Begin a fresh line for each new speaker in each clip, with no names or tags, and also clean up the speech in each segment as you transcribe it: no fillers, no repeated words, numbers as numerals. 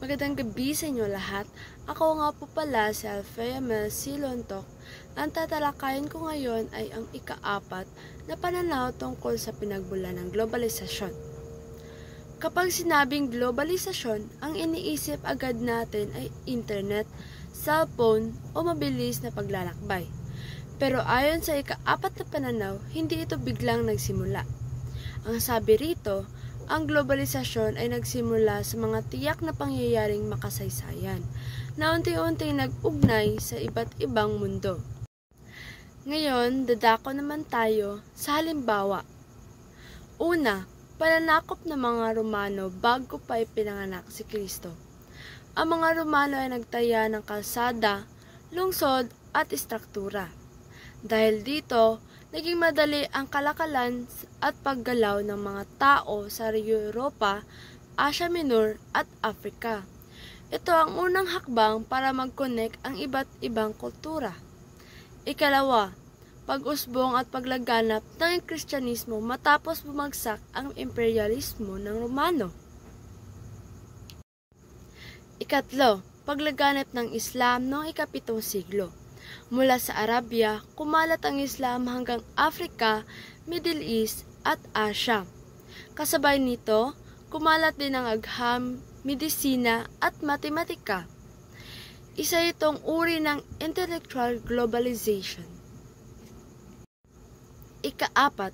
Magandang gabi sa inyo lahat. Ako nga po pala si Alfea Mel Silontok. Ang tatalakayin ko ngayon ay ang ika-4 na pananaw tungkol sa pinagmulan ng globalisasyon. Kapag sinabing globalisasyon, ang iniisip agad natin ay internet, cellphone o mabilis na paglalakbay. Pero ayon sa ika-4 na pananaw, hindi ito biglang nagsimula. Ang sabi rito, ang globalisasyon ay nagsimula sa mga tiyak na pangyayaring makasaysayan na unti-unting nag-ugnay sa iba't ibang mundo. Ngayon, dadako naman tayo sa halimbawa. Una, pananakop ng mga Romano bago pa ipinanganak si Kristo. Ang mga Romano ay nagtaya ng kalsada, lungsod at istruktura. Dahil dito, naging madali ang kalakalan at paggalaw ng mga tao sa Europa, Asia Minor at Africa. Ito ang unang hakbang para mag-connect ang iba't ibang kultura. Ikalawa, pag-usbong at paglaganap ng Kristyanismo matapos bumagsak ang imperialismo ng Romano. Ikatlo, paglaganap ng Islam noong ika-7 siglo. Mula sa Arabia, kumalat ang Islam hanggang Africa, Middle East at Asia. Kasabay nito, kumalat din ang agham, medisina at matematika. Isa itong uri ng intellectual globalization. Ika-4,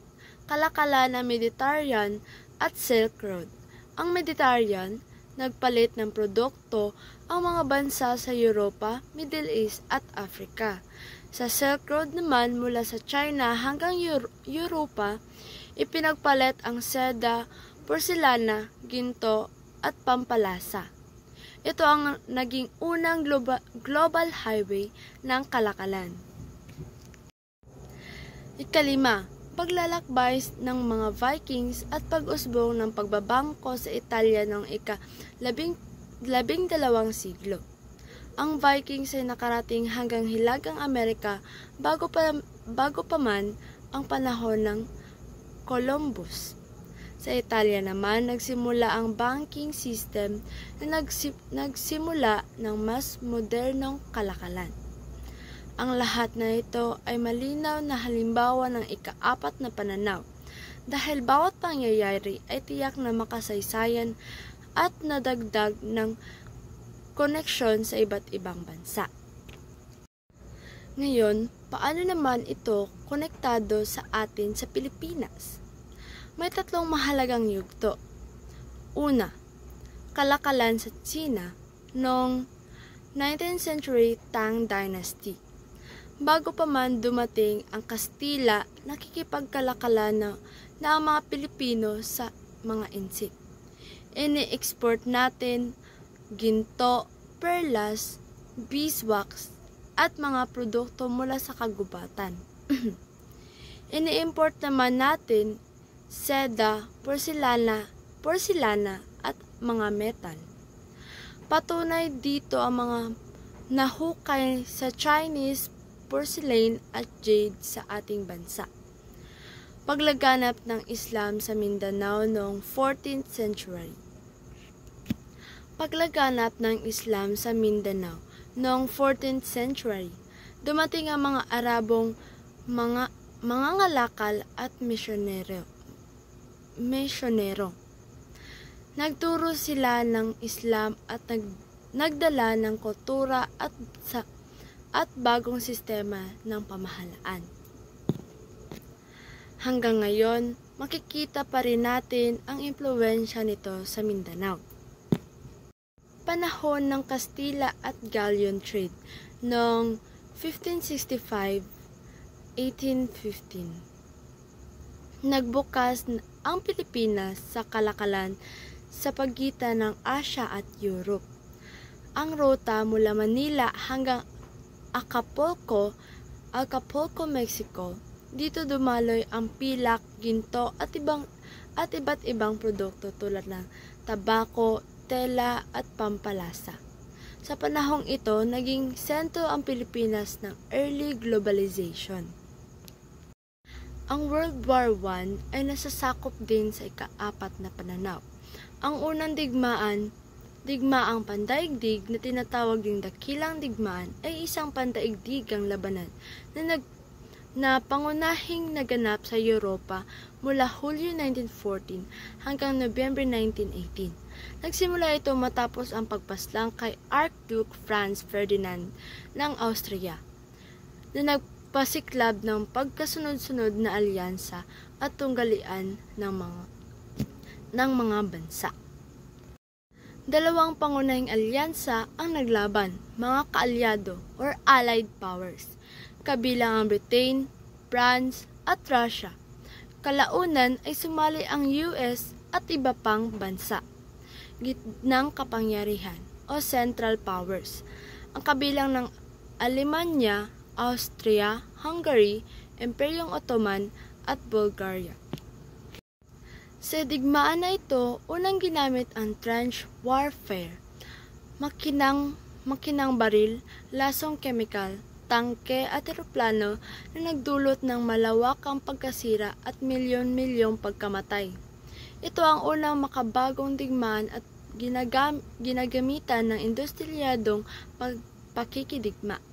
kalakalan ng Mediterranean at Silk Road. Ang Mediterranean, nagpalit ng produkto ang mga bansa sa Europa, Middle East at Africa. Sa Silk Road naman mula sa China hanggang Europa, ipinagpalit ang seda, porselana, ginto at pampalasa. Ito ang naging unang global highway ng kalakalan. Ikalima, paglalakbay ng mga Vikings at pag-usbong ng pagbabangko sa Italia noong ika-12 siglo. Ang Vikings ay nakarating hanggang Hilagang Amerika bago pa man ang panahon ng Columbus. Sa Italia naman, nagsimula ang banking system na nagsimula ng mas modernong kalakalan. Ang lahat na ito ay malinaw na halimbawa ng ika-4 na pananaw dahil bawat pangyayari ay tiyak na makasaysayan at nadagdag ng koneksyon sa iba't ibang bansa. Ngayon, paano naman ito konektado sa atin sa Pilipinas? May 3 mahalagang yugto. Una, kalakalan sa China noong 19th century Tang Dynasty. Bago pa man dumating ang Kastila, nakikipagkalakalan na ang mga Pilipino sa mga insik. Ini-export natin ginto, perlas, beeswax, at mga produkto mula sa kagubatan. Ini-import naman natin seda, porselana at mga metal. Patunay dito ang mga nahukay sa Chinese porcelain at jade sa ating bansa. Paglaganap ng Islam sa Mindanao noong 14th century. Paglaganap ng Islam sa Mindanao noong 14th century, dumating ang mga Arabong mga ngalakal at misyonero. Nagturo sila ng Islam at nagdala ng kultura at bagong sistema ng pamahalaan. Hanggang ngayon, makikita pa rin natin ang impluwensya nito sa Mindanao. Panahon ng Kastila at Galleon trade noong 1565-1815. Nagbukas ang Pilipinas sa kalakalan sa pagitan ng Asia at Europe. Ang ruta mula Manila hanggang Acapulco, Mexico. Dito dumaloy ang pilak, ginto at iba't ibang produkto tulad ng tabako, tela at pampalasa. Sa panahong ito, naging sentro ang Pilipinas ng early globalization. Ang World War I ay nasasakop din sa ika-4 na pananaw. Ang unang digmaan Digmaang pandaigdig na tinatawag ding dakilang digmaan ay isang pandaigdigang labanan na pangunahing naganap sa Europa mula Hulyo 1914 hanggang Nobyembre 1918. Nagsimula ito matapos ang pagpaslang kay Archduke Franz Ferdinand ng Austria na nagpasiklab ng pagkasunod-sunod na alyansa at tunggalian ng mga bansa. Dalawang pangunahing alyansa ang naglaban, mga kaalyado or Allied Powers, kabilang ang Britain, France at Russia. Kalaunan ay sumali ang US at iba pang bansa. Gitnang kapangyarihan o Central Powers, ang kabilang ng Alemanya, Austria, Hungary, Imperyong Ottoman at Bulgaria. Sa digmaan na ito, unang ginamit ang trench warfare, makinang baril, lasong kemikal, tangke at eroplano na nagdulot ng malawakang pagkasira at milyon-milyong pagkamatay. Ito ang unang makabagong digmaan at ginagamitan ng industriyadyong pakikidigma.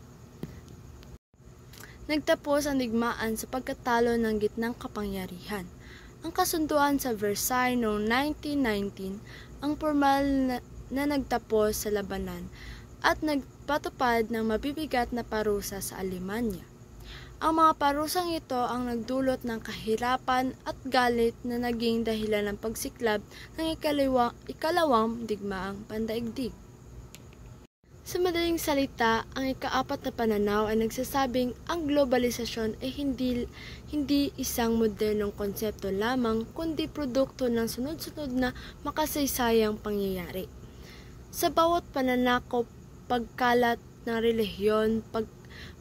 Nagtapos ang digmaan sa pagkatalo ng gitnang kapangyarihan. Ang kasunduan sa Versailles noong 1919 ang formal na nagtapos sa labanan at nagpatupad ng mabibigat na parusa sa Alemanya. Ang mga parusang ito ang nagdulot ng kahirapan at galit na naging dahilan ng pagsiklab ng ikalawang digmaang pandaigdig. Sa madaling salita, ang ikaapat na pananaw ay nagsasabing ang globalisasyon ay hindi isang modernong konsepto lamang kundi produkto ng sunod-sunod na makasaysayang pangyayari. Sa bawat pananakop, pagkalat ng relihiyon,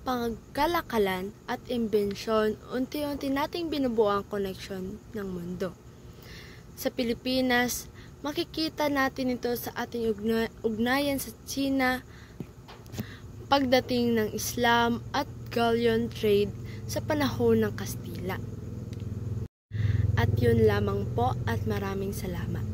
pagkalakalan at imbensyon, unti-unti nating binubuo ang koneksyon ng mundo. Sa Pilipinas, makikita natin ito sa ating ugnayan sa China, pagdating ng Islam at galleon trade sa panahon ng Kastila. At yun lamang po at maraming salamat.